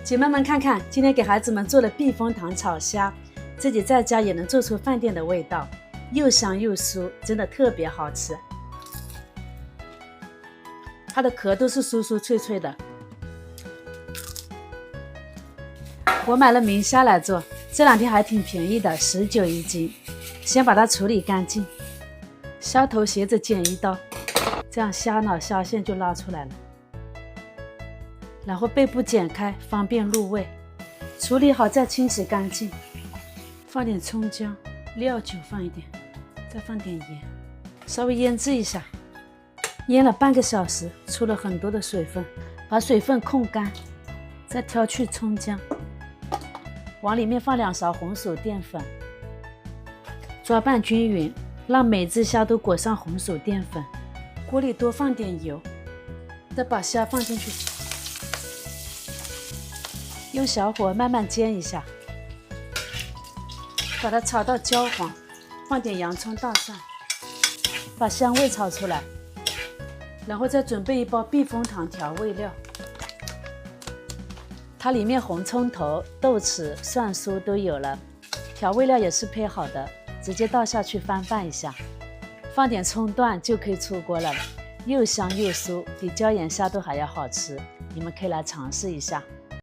姐妹们看看，今天给孩子们做了避风塘炒虾，自己在家也能做出饭店的味道，又香又酥，真的特别好吃。它的壳都是酥酥脆脆的。我买了明虾来做，这2天还挺便宜的，19一斤。先把它处理干净，虾头斜着剪1刀，这样虾脑虾线就拉出来了。然后背部剪开，方便入味。处理好再清洗干净，放点葱姜、料酒放一点，再放点盐，稍微腌制一下。腌了半个小时，出了很多的水分，把水分控干，再挑去葱姜，往里面放2勺红薯淀粉，抓拌均匀，让每只虾都裹上红薯淀粉。锅里多放点油，再把虾放进去，用小火慢慢煎一下，把它炒到焦黄，放点洋葱大蒜，把香味炒出来，然后再准备1包避风塘调味料，它里面红葱头、豆豉、蒜酥都有了，调味料也是配好的，直接倒下去翻拌一下，放点葱段就可以出锅了，又香又酥，比椒盐虾都还要好吃，你们可以来尝试一下。